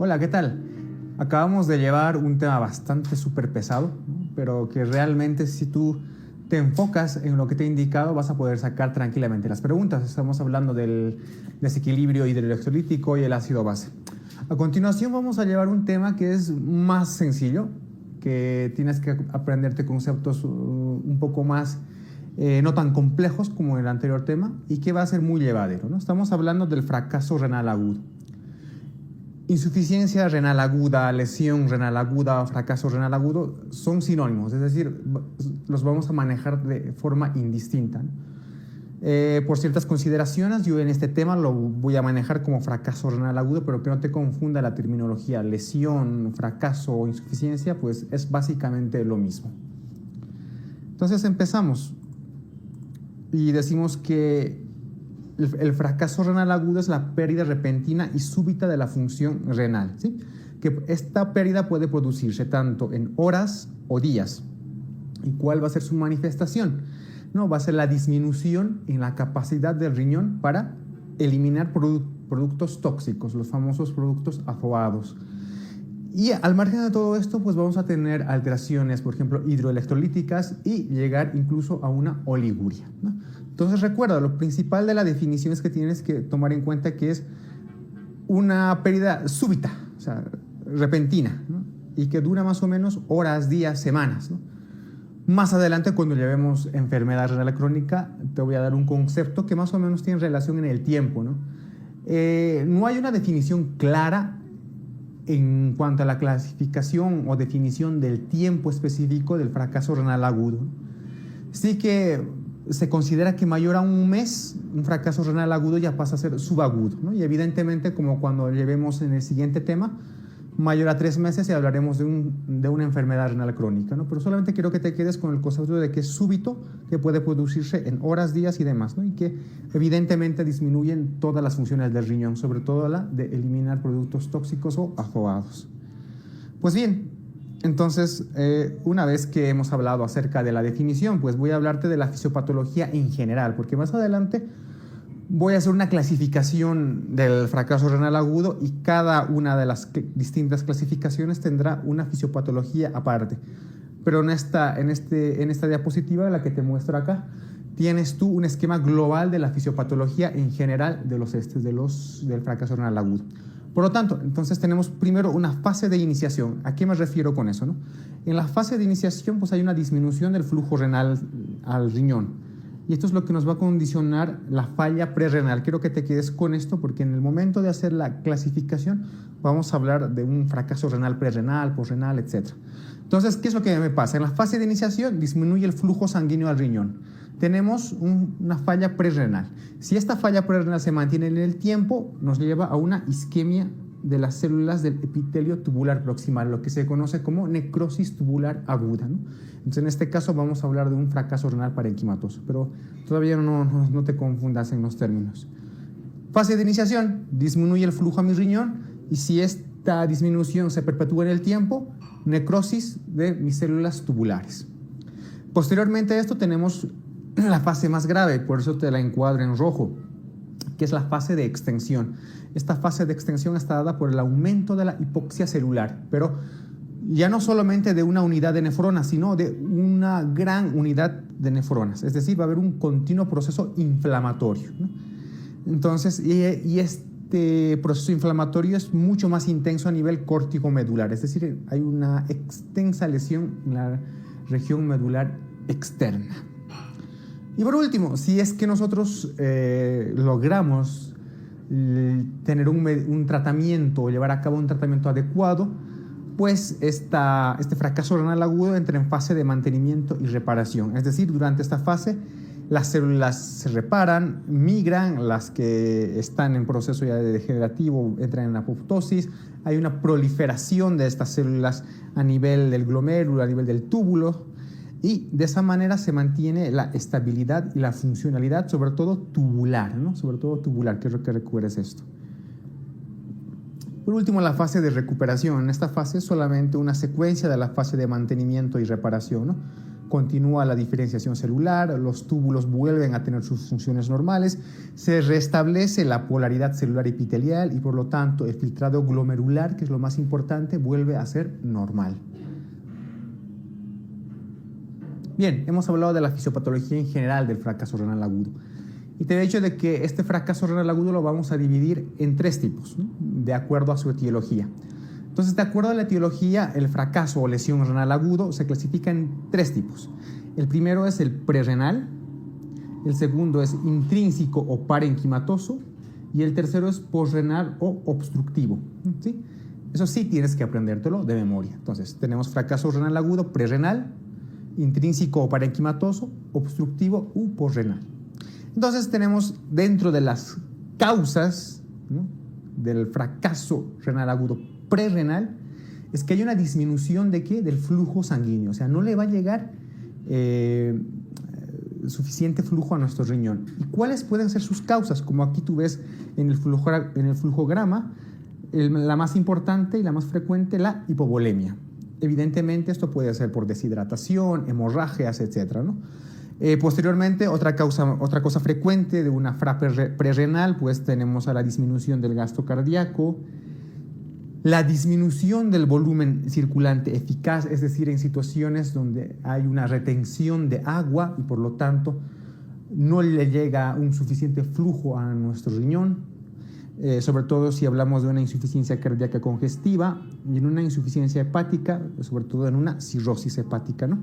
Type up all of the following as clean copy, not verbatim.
Hola, ¿qué tal? Acabamos de llevar un tema bastante súper pesado, ¿no? Pero que realmente si tú te enfocas en lo que te he indicado vas a poder sacar tranquilamente las preguntas. Estamos hablando del desequilibrio hidroelectrolítico y el ácido base. A continuación vamos a llevar un tema que es más sencillo, que tienes que aprenderte conceptos un poco más no tan complejos como el anterior tema y que va a ser muy llevadero, ¿no? Estamos hablando del fracaso renal agudo. Insuficiencia renal aguda, lesión renal aguda, fracaso renal agudo son sinónimos, es decir, los vamos a manejar de forma indistinta, ¿no? Por ciertas consideraciones, yo en este tema lo voy a manejar como fracaso renal agudo, pero que no te confunda la terminología. Lesión, fracaso o insuficiencia, pues es básicamente lo mismo. Entonces empezamos y decimos que el fracaso renal agudo es la pérdida repentina y súbita de la función renal, ¿sí? Que esta pérdida puede producirse tanto en horas o días. ¿Y cuál va a ser su manifestación? No, va a ser la disminución en la capacidad del riñón para eliminar productos tóxicos, los famosos productos afobados. Y al margen de todo esto, pues vamos a tener alteraciones, por ejemplo, hidroelectrolíticas y llegar incluso a una oliguria, ¿no? Entonces recuerda, lo principal de la definición es que tienes que tomar en cuenta que es una pérdida súbita, o sea, repentina, ¿no? Y que dura más o menos horas, días, semanas, ¿no? Más adelante, cuando llevemos enfermedad renal crónica, te voy a dar un concepto que más o menos tiene relación en el tiempo, ¿no? No hay una definición clara en cuanto a la clasificación o definición del tiempo específico del fracaso renal agudo. Sí que se considera que mayor a un mes, un fracaso renal agudo ya pasa a ser subagudo, ¿no? Y evidentemente, como cuando llevemos en el siguiente tema, mayor a 3 meses y hablaremos de una enfermedad renal crónica, ¿no? Pero solamente quiero que te quedes con el concepto de que es súbito, que puede producirse en horas, días y demás, ¿no? Y que evidentemente disminuyen todas las funciones del riñón, sobre todo la de eliminar productos tóxicos o afobados. Pues bien, entonces, una vez que hemos hablado acerca de la definición, pues voy a hablarte de la fisiopatología en general, porque más adelante voy a hacer una clasificación del fracaso renal agudo y cada una de las distintas clasificaciones tendrá una fisiopatología aparte. Pero en esta diapositiva, la que te muestro acá, tienes tú un esquema global de la fisiopatología en general del fracaso renal agudo. Por lo tanto, entonces tenemos primero una fase de iniciación. ¿A qué me refiero con eso, no? En la fase de iniciación, pues hay una disminución del flujo renal al riñón. Y esto es lo que nos va a condicionar la falla prerrenal. Quiero que te quedes con esto porque en el momento de hacer la clasificación vamos a hablar de un fracaso renal prerrenal, posrenal, etc. Entonces, ¿qué es lo que me pasa? En la fase de iniciación disminuye el flujo sanguíneo al riñón. Tenemos una falla prerrenal. Si esta falla prerrenal se mantiene en el tiempo, nos lleva a una isquemia de las células del epitelio tubular proximal, lo que se conoce como necrosis tubular aguda, ¿no? Entonces, en este caso vamos a hablar de un fracaso renal parenquimatoso, pero todavía no te confundas en los términos. Fase de iniciación, disminuye el flujo a mi riñón y si esta disminución se perpetúa en el tiempo, necrosis de mis células tubulares. Posteriormente a esto tenemos la fase más grave, por eso te la encuadro en rojo, que es la fase de extensión. Esta fase de extensión está dada por el aumento de la hipoxia celular, pero ya no solamente de una unidad de nefronas, sino de una gran unidad de nefronas. Es decir, va a haber un continuo proceso inflamatorio, ¿no? Entonces, y este proceso inflamatorio es mucho más intenso a nivel córtico-medular, es decir, hay una extensa lesión en la región medular externa. Y por último, si es que nosotros logramos tener un tratamiento o llevar a cabo un tratamiento adecuado, pues este fracaso renal agudo entra en fase de mantenimiento y reparación. Es decir, durante esta fase las células se reparan, migran, las que están en proceso ya de degenerativo entran en apoptosis, hay una proliferación de estas células a nivel del glomérulo, a nivel del túbulo, y de esa manera se mantiene la estabilidad y la funcionalidad, sobre todo tubular, ¿no? Sobre todo tubular, quiero que recuerdes esto. Por último, la fase de recuperación. En esta fase es solamente una secuencia de la fase de mantenimiento y reparación, ¿no? continúa la diferenciación celular, los túbulos vuelven a tener sus funciones normales, se restablece la polaridad celular epitelial y por lo tanto el filtrado glomerular, que es lo más importante, vuelve a ser normal. Bien, hemos hablado de la fisiopatología en general del fracaso renal agudo. Y te he dicho de que este fracaso renal agudo lo vamos a dividir en 3 tipos, ¿no? De acuerdo a su etiología. Entonces, de acuerdo a la etiología, el fracaso o lesión renal agudo se clasifica en 3 tipos. El primero es el prerrenal, el segundo es intrínseco o parenquimatoso y el tercero es posrenal o obstructivo, ¿sí? Eso sí tienes que aprendértelo de memoria. Entonces, tenemos fracaso renal agudo prerrenal, intrínseco o parenquimatoso, obstructivo u posrenal. Entonces tenemos dentro de las causas, ¿no?, del fracaso renal agudo prerrenal, es que hay una disminución de ¿qué? Del flujo sanguíneo, o sea, no le va a llegar suficiente flujo a nuestro riñón. ¿Y cuáles pueden ser sus causas? Como aquí tú ves en el flujograma, la más importante y la más frecuente, la hipovolemia. Evidentemente esto puede ser por deshidratación, hemorragias, etc., ¿no? Posteriormente, otra cosa frecuente de una FRA prerrenal, pues tenemos a la disminución del gasto cardíaco, la disminución del volumen circulante eficaz, es decir, en situaciones donde hay una retención de agua y por lo tanto no le llega un suficiente flujo a nuestro riñón, sobre todo si hablamos de una insuficiencia cardíaca congestiva y en una insuficiencia hepática, sobre todo en una cirrosis hepática, ¿no?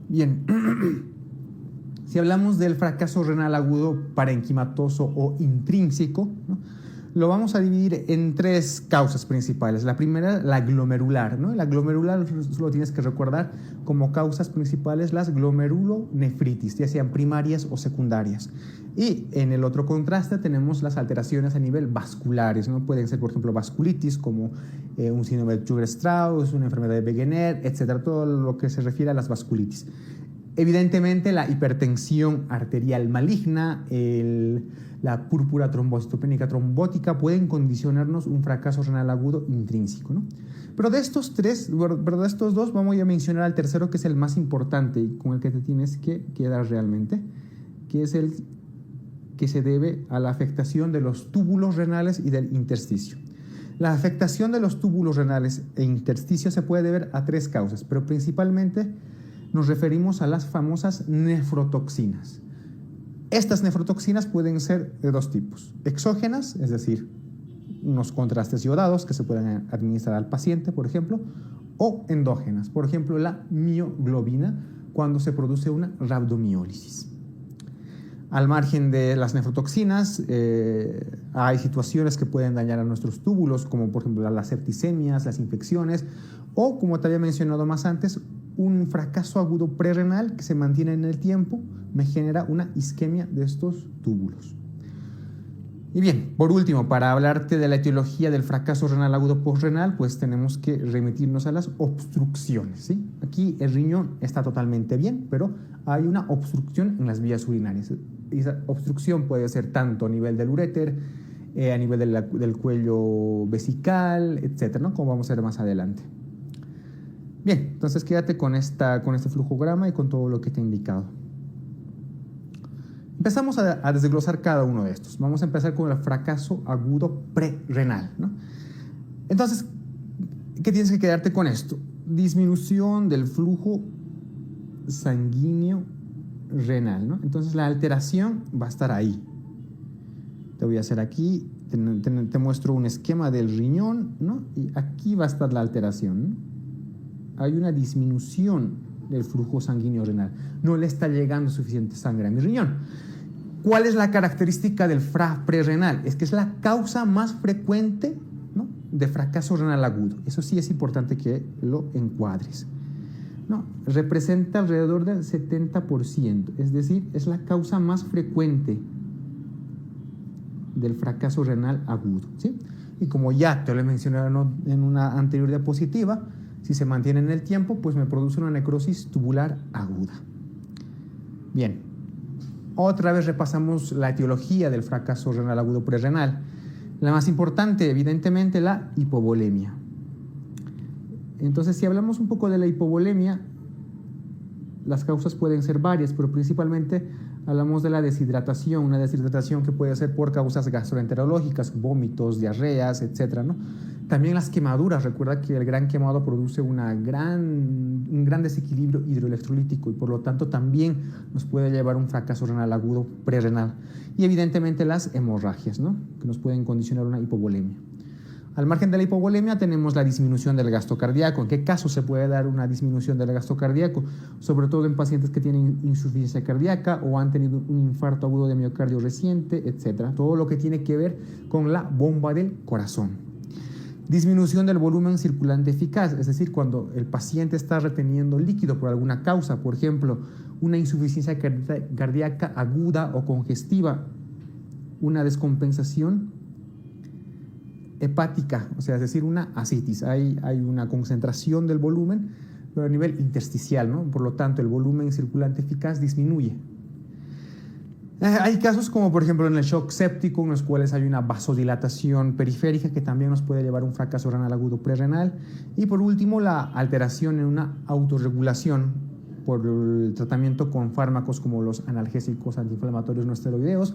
Bien, si hablamos del fracaso renal agudo parenquimatoso o intrínseco, ¿no?, lo vamos a dividir en 3 causas principales. La primera, la glomerular, ¿no? La glomerular lo tienes que recordar como causas principales las glomerulonefritis, ya sean primarias o secundarias. Y en el otro contraste tenemos las alteraciones a nivel vasculares, ¿no? Pueden ser, por ejemplo, vasculitis, como un síndrome de Sjögren-Strauss, una enfermedad de Wegener, etcétera, todo lo que se refiere a las vasculitis. Evidentemente, la hipertensión arterial maligna, la púrpura trombocitopénica trombótica pueden condicionarnos un fracaso renal agudo intrínseco, ¿no? Pero de estos 2 vamos a mencionar al tercero, que es el más importante y con el que te tienes que quedar realmente, que es el que se debe a la afectación de los túbulos renales y del intersticio. La afectación de los túbulos renales e intersticio se puede deber a 3 causas, pero principalmente nos referimos a las famosas nefrotoxinas. Estas nefrotoxinas pueden ser de 2 tipos: exógenas, es decir, unos contrastes iodados que se pueden administrar al paciente, por ejemplo, o endógenas, por ejemplo, la mioglobina, cuando se produce una rhabdomiólisis. Al margen de las nefrotoxinas, hay situaciones que pueden dañar a nuestros túbulos, como por ejemplo las septicemias, las infecciones, o como te había mencionado más antes, un fracaso agudo prerrenal que se mantiene en el tiempo me genera una isquemia de estos túbulos. Y bien, por último, para hablarte de la etiología del fracaso renal agudo postrenal, pues tenemos que remitirnos a las obstrucciones, ¿sí? Aquí el riñón está totalmente bien, pero hay una obstrucción en las vías urinarias. Esa obstrucción puede ser tanto a nivel del uréter, a nivel del cuello vesical, etcétera, ¿no?, como vamos a ver más adelante. Bien, entonces quédate con este flujograma y con todo lo que te he indicado. Empezamos a desglosar cada uno de estos. Vamos a empezar con el fracaso agudo prerrenal, ¿no? Entonces, ¿qué tienes que quedarte con esto? Disminución del flujo sanguíneo renal, ¿no? Entonces la alteración va a estar ahí. Te voy a hacer aquí, te muestro un esquema del riñón, ¿no? Y aquí va a estar la alteración, ¿no? Hay una disminución del flujo sanguíneo renal. No le está llegando suficiente sangre a mi riñón. ¿Cuál es la característica del FRA prerrenal? Es que es la causa más frecuente, ¿no?, de fracaso renal agudo. Eso sí es importante que lo encuadres, ¿no? Representa alrededor del 70%, es decir, es la causa más frecuente del fracaso renal agudo, ¿sí? Y como ya te lo he mencionado en una anterior diapositiva, si se mantiene en el tiempo, pues me produce una necrosis tubular aguda. Bien, otra vez repasamos la etiología del fracaso renal agudo prerrenal. La más importante, evidentemente, la hipovolemia. Entonces, si hablamos un poco de la hipovolemia, las causas pueden ser varias, pero principalmente hablamos de la deshidratación, una deshidratación que puede ser por causas gastroenterológicas, vómitos, diarreas, etcétera, ¿no? También las quemaduras, recuerda que el gran quemado produce un gran desequilibrio hidroelectrolítico y por lo tanto también nos puede llevar a un fracaso renal agudo prerrenal. Y evidentemente las hemorragias, ¿no? Que nos pueden condicionar una hipovolemia. Al margen de la hipovolemia tenemos la disminución del gasto cardíaco. ¿En qué caso se puede dar una disminución del gasto cardíaco? Sobre todo en pacientes que tienen insuficiencia cardíaca o han tenido un infarto agudo de miocardio reciente, etc. Todo lo que tiene que ver con la bomba del corazón. Disminución del volumen circulante eficaz, es decir, cuando el paciente está reteniendo líquido por alguna causa, por ejemplo, una insuficiencia cardíaca aguda o congestiva, una descompensación hepática, o sea, es decir, una ascitis. Hay una concentración del volumen, pero a nivel intersticial, ¿no? Por lo tanto, el volumen circulante eficaz disminuye. Hay casos como, por ejemplo, en el shock séptico, en los cuales hay una vasodilatación periférica que también nos puede llevar a un fracaso renal agudo prerrenal. Y por último, la alteración en una autorregulación por el tratamiento con fármacos como los analgésicos antiinflamatorios no esteroideos,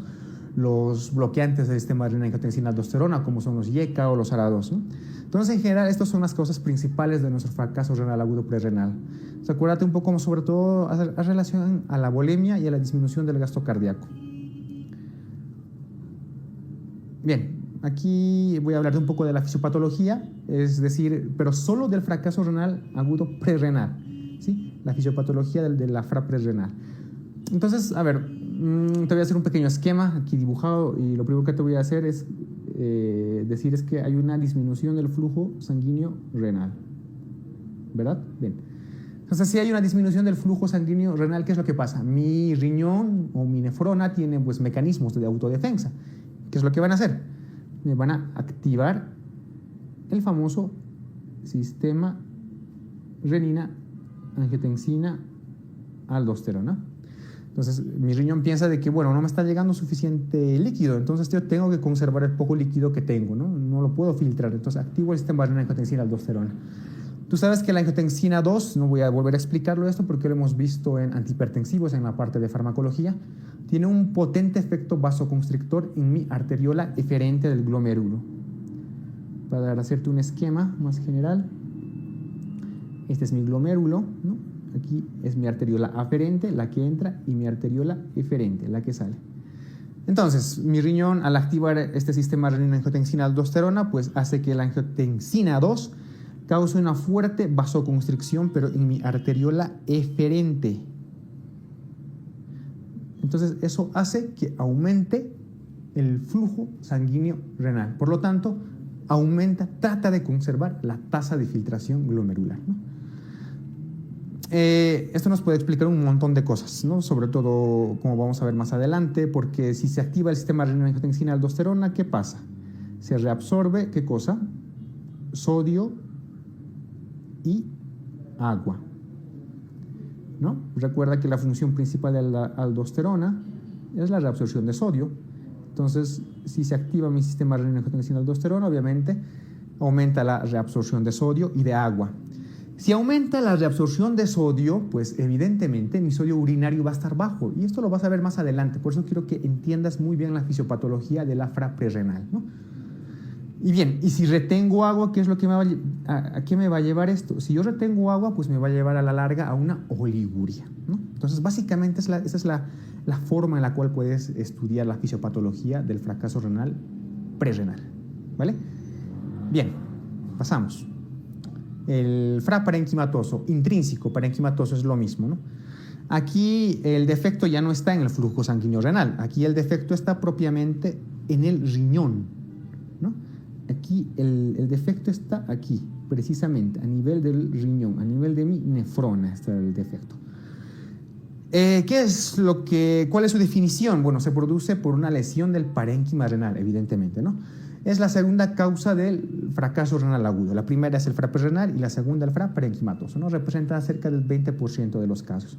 los bloqueantes del sistema adrenina-angiotensina-aldosterona, como son los IECA o los ARA2, ¿no? Entonces, en general, estas son las causas principales de nuestro fracaso renal agudo prerrenal. Entonces, acuérdate un poco, sobre todo, a relación a la volemia y a la disminución del gasto cardíaco. Bien, aquí voy a hablar de un poco de la fisiopatología, es decir, pero solo del fracaso renal agudo prerrenal, ¿sí? La fisiopatología de la FRA prerrenal. Entonces, a ver, te voy a hacer un pequeño esquema aquí dibujado y lo primero que te voy a hacer es decir es que hay una disminución del flujo sanguíneo renal, ¿verdad? Bien. Entonces, si hay una disminución del flujo sanguíneo renal, ¿qué es lo que pasa? Mi riñón o mi nefrona tiene pues mecanismos de autodefensa. ¿Qué es lo que van a hacer? Me van a activar el famoso sistema renina-angiotensina-aldosterona. Entonces, mi riñón piensa de que, bueno, no me está llegando suficiente líquido, entonces yo tengo que conservar el poco líquido que tengo, ¿no? No lo puedo filtrar, entonces activo el sistema renina-angiotensina-aldosterona. Tú sabes que la angiotensina 2, no voy a volver a explicarlo esto porque lo hemos visto en antihipertensivos en la parte de farmacología, tiene un potente efecto vasoconstrictor en mi arteriola eferente del glomérulo. Para hacerte un esquema más general, este es mi glomérulo, ¿no? Aquí es mi arteriola aferente, la que entra, y mi arteriola eferente, la que sale. Entonces, mi riñón, al activar este sistema renina-angiotensina-aldosterona, pues hace que la angiotensina 2 cause una fuerte vasoconstricción, pero en mi arteriola eferente. Entonces, eso hace que aumente el flujo sanguíneo renal. Por lo tanto, trata de conservar la tasa de filtración glomerular, ¿no? Esto nos puede explicar un montón de cosas, ¿no? Sobre todo, como vamos a ver más adelante, porque si se activa el sistema renina-angiotensina-aldosterona, ¿qué pasa? Se reabsorbe, ¿qué cosa? Sodio y agua, ¿no? Recuerda que la función principal de la aldosterona es la reabsorción de sodio. Entonces, si se activa mi sistema renina-angiotensina-aldosterona, obviamente aumenta la reabsorción de sodio y de agua. Si aumenta la reabsorción de sodio, pues evidentemente mi sodio urinario va a estar bajo, y esto lo vas a ver más adelante. Por eso quiero que entiendas muy bien la fisiopatología de la FRA prerrenal, ¿no? Y bien, y si retengo agua, ¿qué es lo que a qué me va a llevar esto? Si yo retengo agua, pues me va a llevar a la larga a una oliguria, ¿no? Entonces, básicamente esa es la forma en la cual puedes estudiar la fisiopatología del fracaso renal prerrenal, ¿vale? Bien, pasamos. El FRA parenquimatoso, intrínseco parenquimatoso es lo mismo, ¿no? Aquí el defecto ya no está en el flujo sanguíneo renal, aquí el defecto está propiamente en el riñón, ¿no? Aquí el defecto está aquí, precisamente, a nivel del riñón, a nivel de mi nefrona está el defecto. ¿Cuál es su definición? Bueno, se produce por una lesión del parénquima renal, evidentemente, ¿no? Es la segunda causa del fracaso renal agudo. La primera es el FRA prerrenal y la segunda el FRA parenquimatoso, ¿no? Representa cerca del 20% de los casos.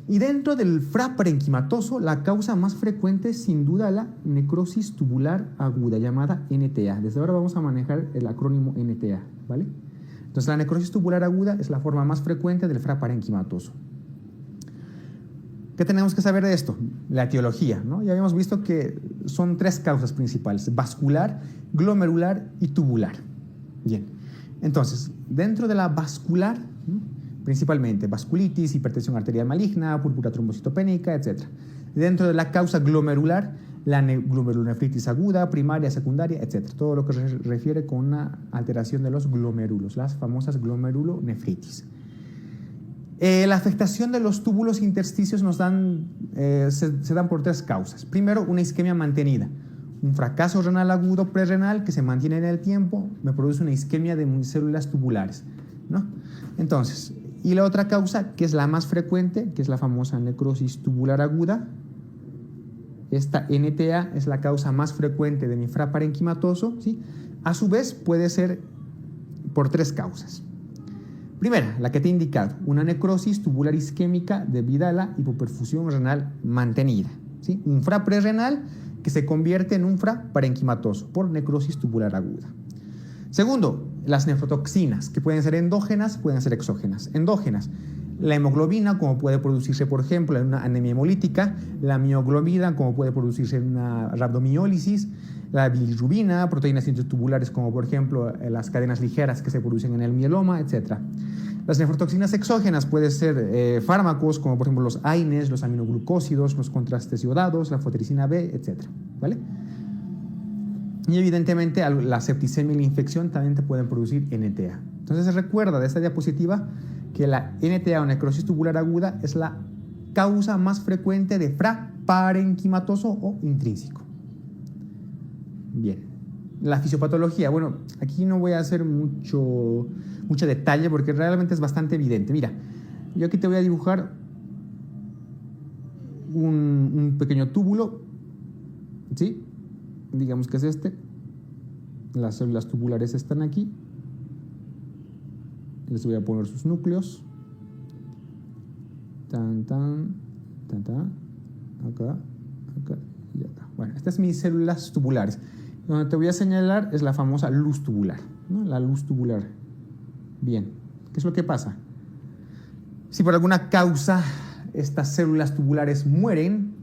Y dentro del FRA parenquimatoso, la causa más frecuente es sin duda la necrosis tubular aguda, llamada NTA. Desde ahora vamos a manejar el acrónimo NTA, ¿vale? Entonces, la necrosis tubular aguda es la forma más frecuente del FRA parenquimatoso. ¿Qué tenemos que saber de esto? La etiología, ¿no? Ya habíamos visto que son 3 causas principales: vascular, glomerular y tubular. Bien, entonces, dentro de la vascular, ¿no?, principalmente vasculitis, hipertensión arterial maligna, púrpura trombocitopénica, etc. Dentro de la causa glomerular, la glomerulonefritis aguda, primaria, secundaria, etc. Todo lo que se refiere con una alteración de los glomérulos, las famosas glomerulonefritis. La afectación de los túbulos intersticios se dan por 3 causas. Primero, una isquemia mantenida. Un fracaso renal agudo prerrenal que se mantiene en el tiempo me produce una isquemia de mis células tubulares, ¿no? Entonces, y la otra causa, que es la más frecuente, que es la famosa necrosis tubular aguda. Esta NTA es la causa más frecuente de nefroparenquimatoso, ¿sí? A su vez, puede ser por 3 causas. Primera, la que te he indicado, una necrosis tubular isquémica debida a la hipoperfusión renal mantenida, ¿sí? Un FRA prerrenal que se convierte en un FRA parenquimatoso por necrosis tubular aguda. Segundo, las nefrotoxinas, que pueden ser endógenas, pueden ser exógenas. Endógenas, la hemoglobina, como puede producirse, por ejemplo, en una anemia hemolítica; la mioglobina, como puede producirse en una rhabdomiólisis; la bilirrubina, proteínas intratubulares, como por ejemplo las cadenas ligeras que se producen en el mieloma, etc. Las nefrotoxinas exógenas pueden ser fármacos, como por ejemplo los AINES, los aminoglucósidos, los contrastes iodados, la fotericina B, etc. ¿Vale? Y evidentemente la septicemia y la infección también te pueden producir NTA. Entonces se recuerda de esta diapositiva que la NTA o necrosis tubular aguda es la causa más frecuente de FRA parenquimatoso o intrínseco. Bien, la fisiopatología. Bueno, aquí no voy a hacer mucho detalle porque realmente es bastante evidente. Mira, yo aquí te voy a dibujar un pequeño túbulo, ¿sí? Digamos que es este. Las células tubulares están aquí. Les voy a poner sus núcleos. Acá y acá. Bueno, estas son mis células tubulares. Donde te voy a señalar es la famosa luz tubular, ¿no? La luz tubular. Bien, ¿qué es lo que pasa? Si por alguna causa estas células tubulares mueren,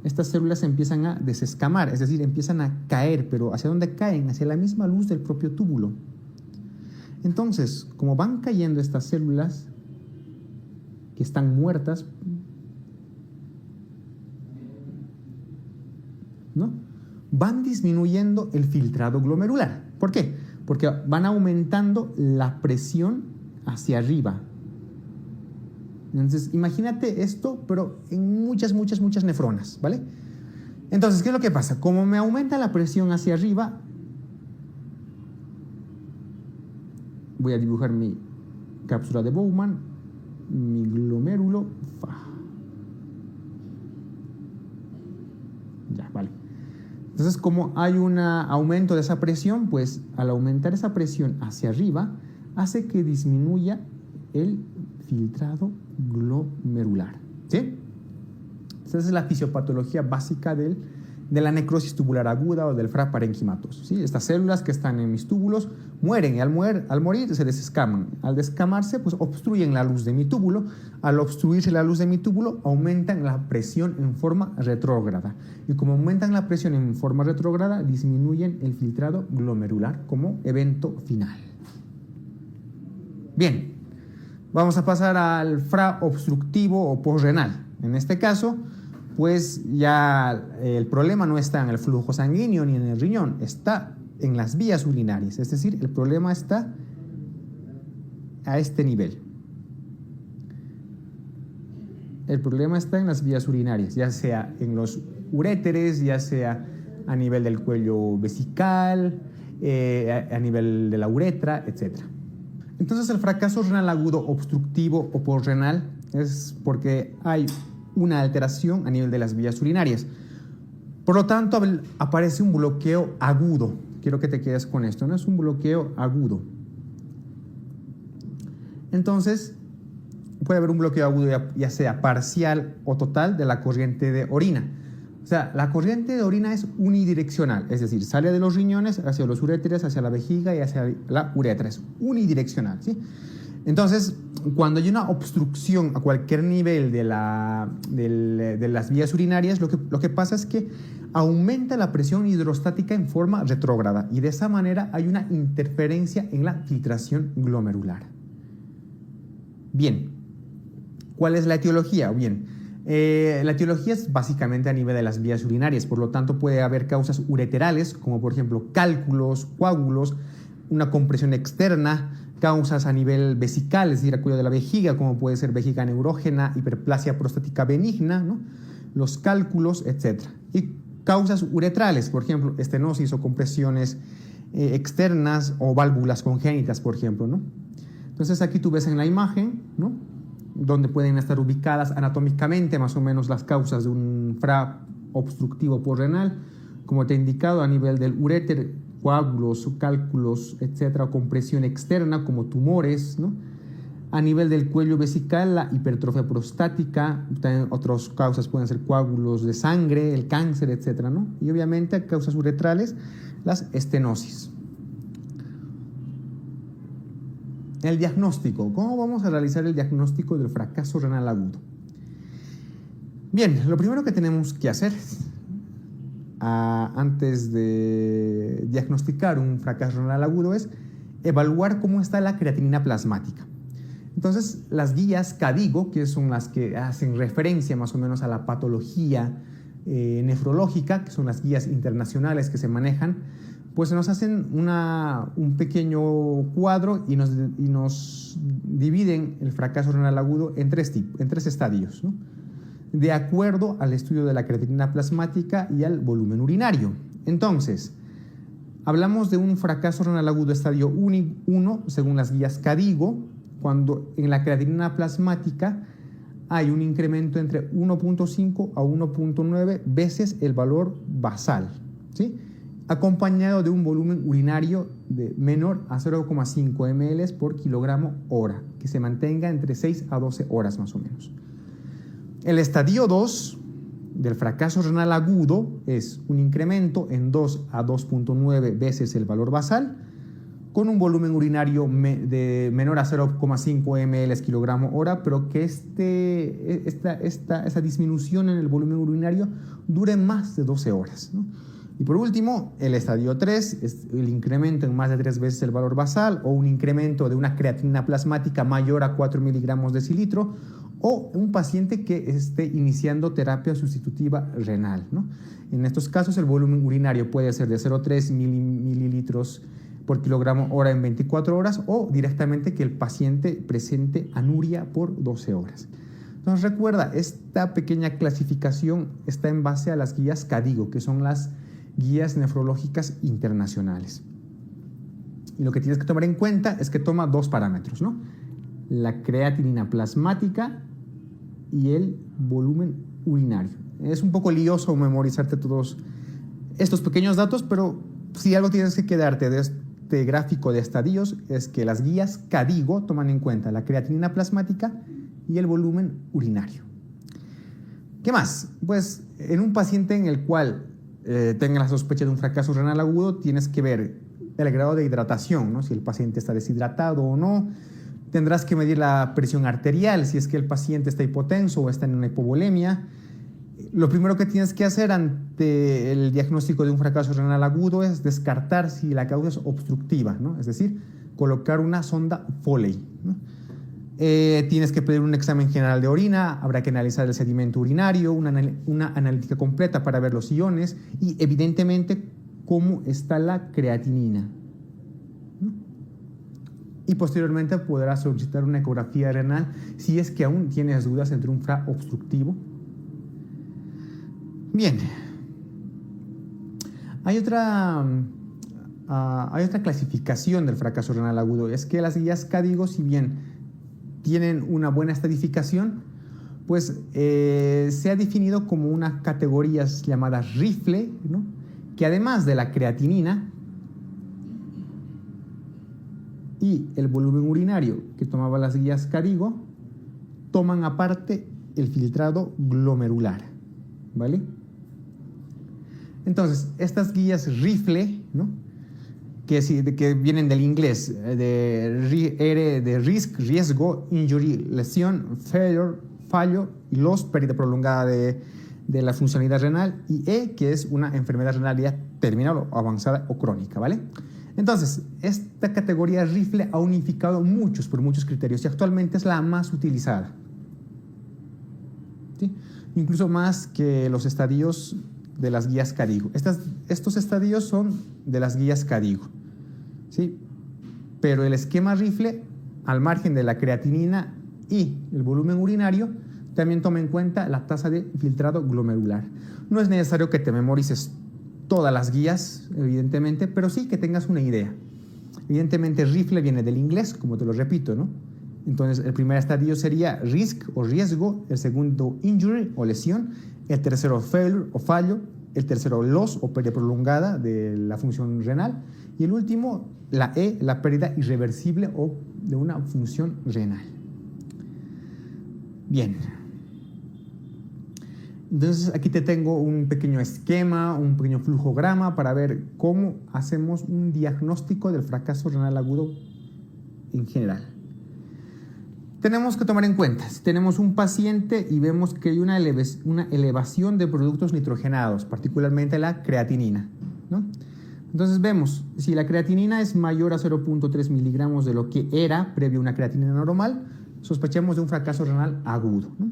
estas células empiezan a desescamar, es decir, empiezan a caer, pero ¿hacia dónde caen? Hacia la misma luz del propio túbulo. Entonces, como van cayendo estas células que están muertas, ¿no?, van disminuyendo el filtrado glomerular. ¿Por qué? Porque van aumentando la presión hacia arriba. Entonces, imagínate esto, pero en muchas nefronas, ¿vale? Entonces, ¿qué es lo que pasa? Como me aumenta la presión hacia arriba, voy a dibujar mi cápsula de Bowman, mi glomérulo. Ya, vale. Entonces, como hay un aumento de esa presión, pues al aumentar esa presión hacia arriba, hace que disminuya el filtrado glomerular, ¿sí? Esa es la fisiopatología básica de la necrosis tubular aguda o del FRA parenquimatoso, ¿sí? Estas células que están en mis túbulos mueren y al morir se desescaman. Al descamarse, pues obstruyen la luz de mi túbulo. Al obstruirse la luz de mi túbulo, aumentan la presión en forma retrógrada. Y como aumentan la presión en forma retrógrada, disminuyen el filtrado glomerular como evento final. Bien, vamos a pasar al FRA obstructivo o posrenal. En este caso, pues ya el problema no está en el flujo sanguíneo ni en el riñón, está en las vías urinarias, es decir, el problema está a este nivel. El problema está en las vías urinarias, ya sea en los uréteres, ya sea a nivel del cuello vesical, a nivel de la uretra, etc. Entonces, el fracaso renal agudo obstructivo o posrenal es porque hay una alteración a nivel de las vías urinarias. Por lo tanto, aparece un bloqueo agudo. Quiero que te quedes con esto, no es un bloqueo agudo. Entonces, puede haber un bloqueo agudo ya sea parcial o total de la corriente de orina. O sea, la corriente de orina es unidireccional, es decir, sale de los riñones hacia los uréteres, hacia la vejiga y hacia la uretra. Es unidireccional, ¿sí? Entonces, cuando hay una obstrucción a cualquier nivel de las vías urinarias, lo que pasa es que aumenta la presión hidrostática en forma retrógrada y de esa manera hay una interferencia en la filtración glomerular. Bien, ¿cuál es la etiología? Bien, la etiología es básicamente a nivel de las vías urinarias, por lo tanto puede haber causas ureterales, como por ejemplo cálculos, coágulos, una compresión externa, causas a nivel vesical, es decir, a cuello de la vejiga, como puede ser vejiga neurógena, hiperplasia prostática benigna, ¿no? Los cálculos, etc. Y causas uretrales, por ejemplo, estenosis o compresiones externas o válvulas congénitas, por ejemplo, ¿no? Entonces aquí tú ves en la imagen, ¿no?, donde pueden estar ubicadas anatómicamente más o menos las causas de un FRA obstructivo porrenal, como te he indicado, a nivel del uréter, coágulos, cálculos, etcétera, compresión externa como tumores, ¿no? A nivel del cuello vesical, la hipertrofia prostática, también otras causas pueden ser coágulos de sangre, el cáncer, etcétera, ¿no? Y obviamente causas uretrales, las estenosis. El diagnóstico. ¿Cómo vamos a realizar el diagnóstico del fracaso renal agudo? Bien, lo primero que tenemos que hacer antes de diagnosticar un fracaso renal agudo es evaluar cómo está la creatinina plasmática. Entonces, las guías KDIGO, que son las que hacen referencia más o menos a la patología nefrológica, que son las guías internacionales que se manejan, pues nos hacen un pequeño cuadro y nos dividen el fracaso renal agudo en tres estadios, ¿no?, de acuerdo al estudio de la creatinina plasmática y al volumen urinario. Entonces, hablamos de un fracaso renal agudo estadio 1, según las guías KDIGO, cuando en la creatinina plasmática hay un incremento entre 1.5 a 1.9 veces el valor basal, ¿sí?, acompañado de un volumen urinario de menor a 0,5 ml por kilogramo hora, que se mantenga entre 6 a 12 horas más o menos. El estadio 2 del fracaso renal agudo es un incremento en 2 a 2.9 veces el valor basal, con un volumen urinario de menor a 0,5 ml kilogramo hora, pero que esta disminución en el volumen urinario dure más de 12 horas, ¿no? Y por último, el estadio 3 es el incremento en más de 3 veces el valor basal o un incremento de una creatinina plasmática mayor a 4 miligramos decilitro o un paciente que esté iniciando terapia sustitutiva renal, ¿no? En estos casos el volumen urinario puede ser de 0,3 mililitros por kilogramo hora en 24 horas o directamente que el paciente presente anuria por 12 horas. Entonces recuerda, esta pequeña clasificación está en base a las guías KDIGO, que son las guías nefrológicas internacionales. Y lo que tienes que tomar en cuenta es que toma dos parámetros, ¿no?, la creatinina plasmática y el volumen urinario. Es un poco lioso memorizarte todos estos pequeños datos, pero si algo tienes que quedarte de este gráfico de estadios es que las guías KDIGO toman en cuenta la creatinina plasmática y el volumen urinario. ¿Qué más? Pues en un paciente en el cual tenga la sospecha de un fracaso renal agudo, tienes que ver el grado de hidratación, ¿no?, si el paciente está deshidratado o no. Tendrás que medir la presión arterial, si es que el paciente está hipotenso o está en una hipovolemia. Lo primero que tienes que hacer ante el diagnóstico de un fracaso renal agudo es descartar si la causa es obstructiva, ¿no?, es decir, colocar una sonda Foley, ¿no? Tienes que pedir un examen general de orina, habrá que analizar el sedimento urinario, una analítica completa para ver los iones y evidentemente cómo está la creatinina, ¿no? Y posteriormente podrás solicitar una ecografía renal si es que aún tienes dudas entre un FRA obstructivo. Bien, hay otra clasificación del fracaso renal agudo, es que las guías KDIGO, si bien tienen una buena estadificación, pues se ha definido como unas categorías llamadas rifle, ¿no?, que además de la creatinina y el volumen urinario que tomaba las guías KDIGO, toman aparte el filtrado glomerular, ¿vale? Entonces, estas guías rifle, ¿no?, que vienen del inglés, de risk, riesgo, injury, lesión, failure, fallo, y loss, pérdida prolongada de la funcionalidad renal, y E, que es una enfermedad renal ya terminal o avanzada o crónica, ¿vale? Entonces, esta categoría RIFLE ha unificado por muchos criterios y actualmente es la más utilizada, ¿sí? Incluso más que los estadios de las guías CADIGO. Estos estadios son de las guías CADIGO, ¿sí? Pero el esquema RIFLE, al margen de la creatinina y el volumen urinario, también toma en cuenta la tasa de filtrado glomerular. No es necesario que te memorices todas las guías, evidentemente, pero sí que tengas una idea. Evidentemente, RIFLE viene del inglés, como te lo repito, ¿no? Entonces, el primer estadio sería risk o riesgo, el segundo injury o lesión, el tercero failure o fallo, el tercero loss o pérdida prolongada de la función renal, y el último, la E, la pérdida irreversible o de una función renal. Bien. Entonces aquí te tengo un pequeño esquema, un pequeño flujograma para ver cómo hacemos un diagnóstico del fracaso renal agudo en general. Tenemos que tomar en cuenta, si tenemos un paciente y vemos que hay una elevación de productos nitrogenados, particularmente la creatinina, ¿no? Entonces vemos, si la creatinina es mayor a 0.3 miligramos de lo que era previo a una creatinina normal, sospechamos de un fracaso renal agudo, ¿no?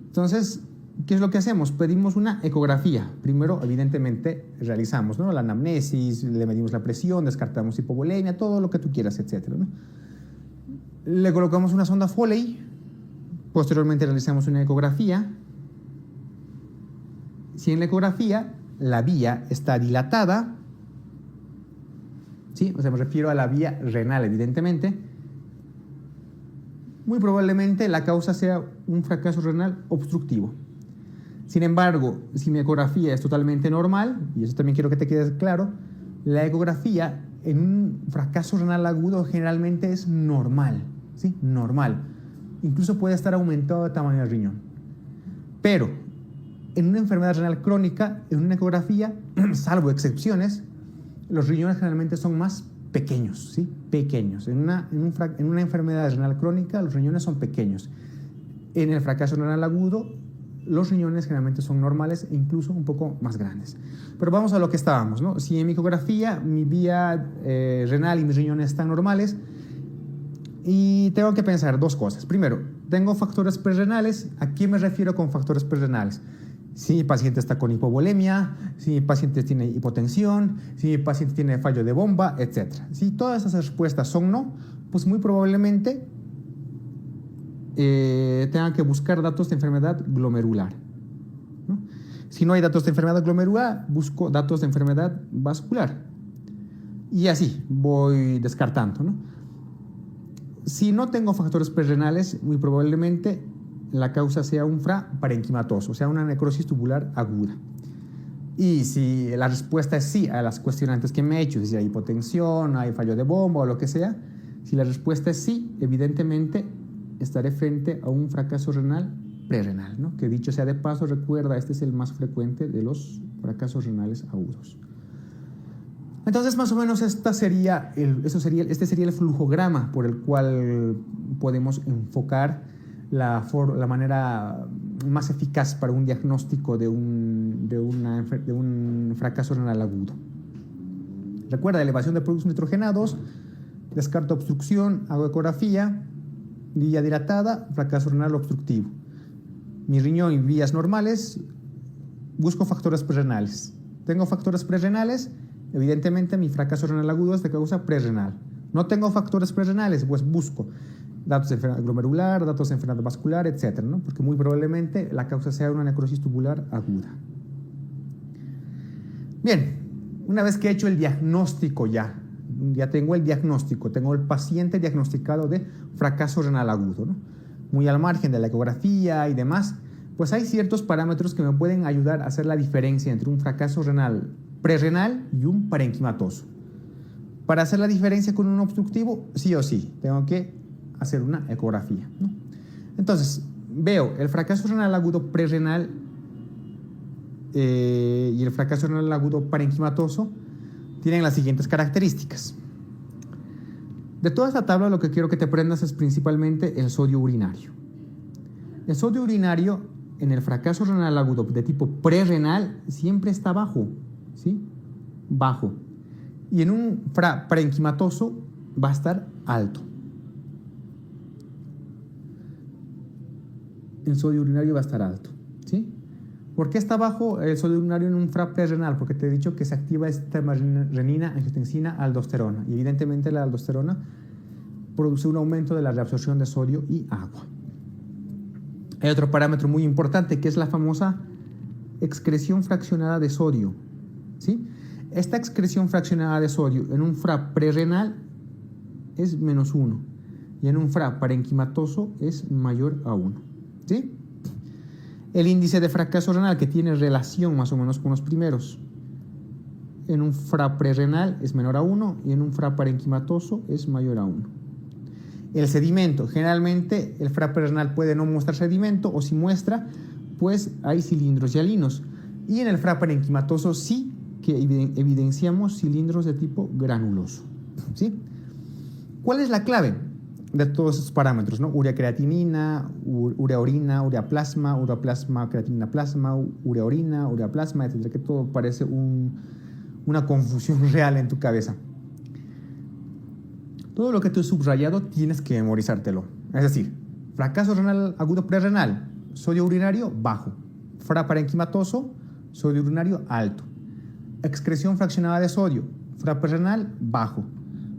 Entonces, ¿qué es lo que hacemos? Pedimos una ecografía. Primero, evidentemente, realizamos, ¿no?, la anamnesis, le medimos la presión, descartamos hipovolemia, todo lo que tú quieras, etcétera, ¿no? Le colocamos una sonda Foley, posteriormente realizamos una ecografía. Si en la ecografía la vía está dilatada, ¿sí?, o sea, me refiero a la vía renal, evidentemente, muy probablemente la causa sea un fracaso renal obstructivo. Sin embargo, si mi ecografía es totalmente normal, y eso también quiero que te quede claro, la ecografía en un fracaso renal agudo generalmente es normal, ¿sí? Normal. Incluso puede estar aumentado de tamaño del riñón. Pero en una enfermedad renal crónica, en una ecografía, salvo excepciones, los riñones generalmente son más pequeños, ¿sí? Pequeños. En una enfermedad renal crónica, los riñones son pequeños. En el fracaso renal agudo, los riñones generalmente son normales e incluso un poco más grandes. Pero vamos a lo que estábamos, ¿no? Si en mi ecografía mi vía renal y mis riñones están normales, y tengo que pensar dos cosas. Primero, tengo factores prerrenales. ¿A qué me refiero con factores prerrenales? Si mi paciente está con hipovolemia, si mi paciente tiene hipotensión, si mi paciente tiene fallo de bomba, etc. Si todas esas respuestas son no, pues muy probablemente tengan que buscar datos de enfermedad glomerular, ¿no? Si no hay datos de enfermedad glomerular, busco datos de enfermedad vascular. Y así voy descartando, ¿no? Si no tengo factores prerrenales, muy probablemente la causa sea un parenquimatoso, o sea, una necrosis tubular aguda. Y si la respuesta es sí a las cuestionantes que me he hecho, si hay hipotensión, hay fallo de bomba o lo que sea, si la respuesta es sí, evidentemente estaré frente a un fracaso renal prerrenal, ¿no? Que dicho sea de paso, recuerda, este es el más frecuente de los fracasos renales agudos. Entonces, más o menos este sería el flujograma por el cual podemos enfocar la manera más eficaz para un diagnóstico de un fracaso renal agudo. Recuerda, elevación de productos nitrogenados, descarto obstrucción, hago ecografía, vía dilatada, fracaso renal obstructivo. Mi riñón y vías normales, busco factores prerrenales. Tengo factores prerrenales, evidentemente mi fracaso renal agudo es de causa prerrenal. No tengo factores prerrenales, pues busco datos de enfermedad glomerular, datos de enfermedad vascular, etc., ¿no? Porque muy probablemente la causa sea una necrosis tubular aguda. Bien, una vez que he hecho el diagnóstico ya tengo el diagnóstico, tengo el paciente diagnosticado de fracaso renal agudo, ¿no? Muy al margen de la ecografía y demás, pues hay ciertos parámetros que me pueden ayudar a hacer la diferencia entre un fracaso renal prerrenal y un parenquimatoso. Para hacer la diferencia con un obstructivo, sí o sí, tengo que hacer una ecografía, ¿no? Entonces, veo el fracaso renal agudo prerrenal y el fracaso renal agudo parenquimatoso. tienen las siguientes características. De toda esta tabla lo que quiero que te aprendas es principalmente el sodio urinario. El sodio urinario en el fracaso renal agudo de tipo prerrenal siempre está bajo, ¿sí? Bajo. Y en un parenquimatoso va a estar alto. El sodio urinario va a estar alto, ¿sí? ¿Por qué está bajo el sodio urinario en un prerrenal? Porque te he dicho que se activa el sistema renina, angiotensina, aldosterona. Y evidentemente la aldosterona produce un aumento de la reabsorción de sodio y agua. Hay otro parámetro muy importante que es la famosa excreción fraccionada de sodio, ¿sí? Esta excreción fraccionada de sodio en un prerrenal es -1 y en un parenquimatoso es mayor a 1, ¿sí? El índice de fracaso renal, que tiene relación más o menos con los primeros, en un prerrenal es menor a 1 y en un parenquimatoso es mayor a 1. El sedimento, generalmente el prerrenal puede no mostrar sedimento, o si muestra, pues hay cilindros hialinos. Y en el parenquimatoso sí que evidenciamos cilindros de tipo granuloso, ¿sí? ¿Cuál es la clave de todos esos parámetros, ¿no? Urea creatinina, urea orina, urea plasma, creatinina plasma, urea orina, urea plasma, etcétera, que todo parece una confusión real en tu cabeza. Todo lo que te he subrayado tienes que memorizártelo. Es decir, fracaso renal agudo prerrenal, sodio urinario bajo, parenquimatoso, sodio urinario alto, excreción fraccionada de sodio, prerrenal bajo,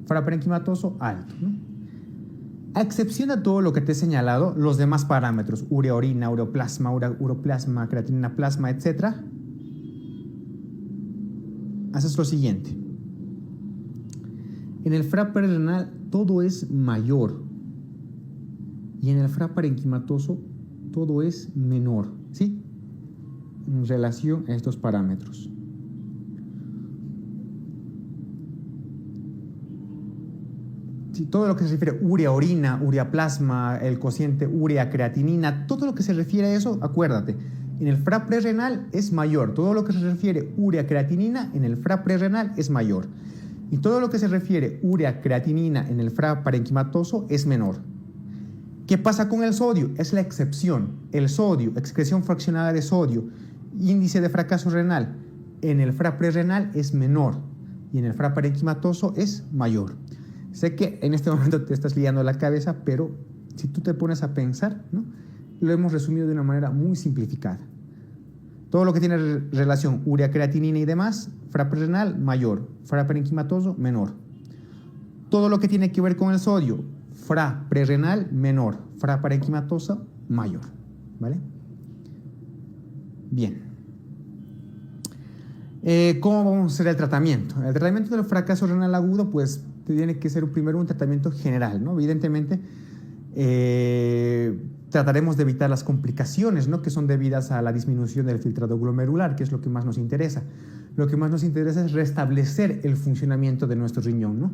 parenquimatoso alto, ¿no? A excepción de todo lo que te he señalado, los demás parámetros, urea orina, uroplasma, uroplasma, creatinina plasma, etc., haces lo siguiente. En el prerrenal todo es mayor y en el parenquimatoso todo es menor, ¿sí? En relación a estos parámetros. Todo lo que se refiere a urea orina, urea plasma, el cociente urea creatinina, todo lo que se refiere a eso, acuérdate, en el prerrenal es mayor. Todo lo que se refiere a urea creatinina en el prerrenal es mayor. Y todo lo que se refiere a urea creatinina en el parenquimatoso es menor. ¿Qué pasa con el sodio? Es la excepción. El sodio, excreción fraccionada de sodio, índice de fracaso renal en el prerrenal es menor y en el parenquimatoso es mayor. Sé que en este momento te estás liando la cabeza, pero si tú te pones a pensar, ¿no? Lo hemos resumido de una manera muy simplificada. Todo lo que tiene relación urea creatinina y demás, prerrenal mayor, parenquimatoso menor. Todo lo que tiene que ver con el sodio, prerrenal menor, parenquimatoso mayor, ¿vale? Bien. ¿Cómo vamos a hacer el tratamiento? El tratamiento del fracaso renal agudo, pues tiene que ser primero un tratamiento general, ¿no? Evidentemente, trataremos de evitar las complicaciones, ¿no? Que son debidas a la disminución del filtrado glomerular, que es lo que más nos interesa. Lo que más nos interesa es restablecer el funcionamiento de nuestro riñón, ¿no?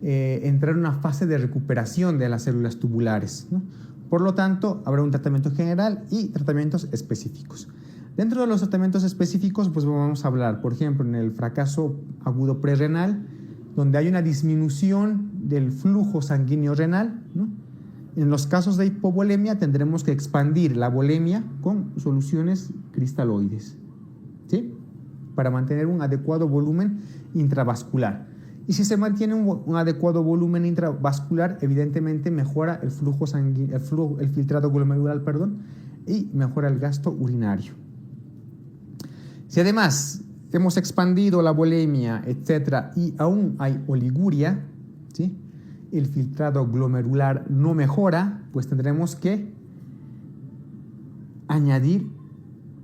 Entrar en una fase de recuperación de las células tubulares, ¿no? Por lo tanto, habrá un tratamiento general y tratamientos específicos. Dentro de los tratamientos específicos, pues vamos a hablar, por ejemplo, en el fracaso agudo prerrenal, donde hay una disminución del flujo sanguíneo renal, ¿no? En los casos de hipovolemia tendremos que expandir la volemia con soluciones cristaloides, ¿sí? Para mantener un adecuado volumen intravascular. Y si se mantiene un adecuado volumen intravascular, evidentemente mejora el flujo sanguíneo, el filtrado glomerular, y mejora el gasto urinario. Si además hemos expandido la volemia, etcétera, y aún hay oliguria, ¿sí? El filtrado glomerular no mejora, pues tendremos que añadir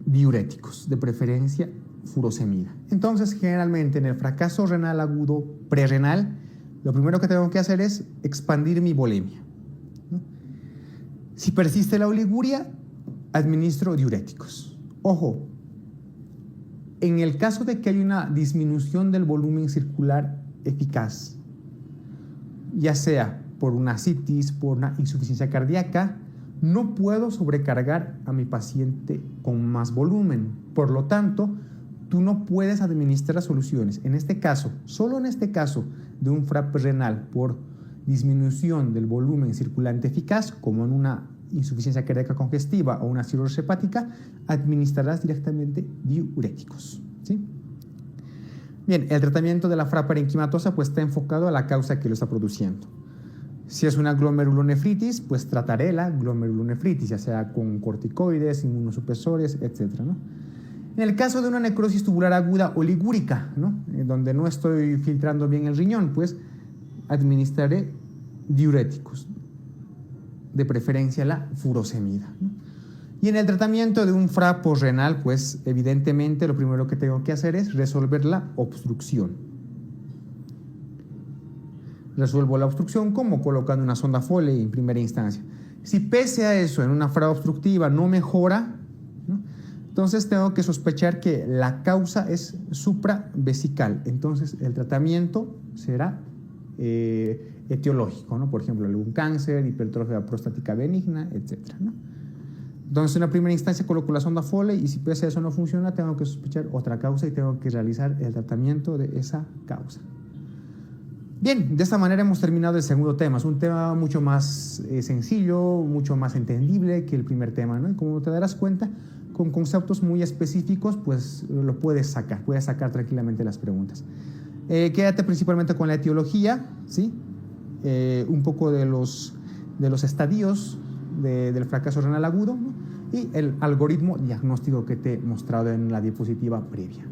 diuréticos, de preferencia furosemida. Entonces, generalmente en el fracaso renal agudo prerrenal, lo primero que tengo que hacer es expandir mi volemia, ¿no? Si persiste la oliguria, administro diuréticos. Ojo, en el caso de que haya una disminución del volumen circular eficaz, ya sea por una ascitis, por una insuficiencia cardíaca, no puedo sobrecargar a mi paciente con más volumen. Por lo tanto, tú no puedes administrar soluciones. En este caso, solo en este caso de un FRAP renal por disminución del volumen circulante eficaz, como en una insuficiencia cardíaca congestiva o una cirrosis hepática, administrarás directamente diuréticos, ¿sí? Bien, el tratamiento de la FRA parenquimatosa pues está enfocado a la causa que lo está produciendo. Si es una glomerulonefritis, pues trataré la glomerulonefritis, ya sea con corticoides, inmunosupresores, etc., ¿no? En el caso de una necrosis tubular aguda oligúrica, ¿no?, donde no estoy filtrando bien el riñón, pues administraré diuréticos, de preferencia la furosemida, ¿no? Y en el tratamiento de un FRA posrenal, pues evidentemente lo primero que tengo que hacer es resolver la obstrucción. Resuelvo la obstrucción como colocando una sonda Foley en primera instancia. Si pese a eso en una FRA obstructiva no mejora, ¿no?, entonces tengo que sospechar que la causa es supravesical. Entonces el tratamiento será etiológico, ¿no? Por ejemplo, algún cáncer, hipertrofia prostática benigna, etc., ¿no? Entonces, en la primera instancia coloco la sonda Foley y si pese a eso no funciona, tengo que sospechar otra causa y tengo que realizar el tratamiento de esa causa. Bien, de esta manera hemos terminado el segundo tema. Es un tema mucho más sencillo, mucho más entendible que el primer tema, ¿no? Y como te darás cuenta, con conceptos muy específicos, pues lo puedes sacar tranquilamente las preguntas. Quédate principalmente con la etiología, ¿sí? Un poco de los estadios del fracaso renal agudo, ¿no?, y el algoritmo diagnóstico que te he mostrado en la diapositiva previa.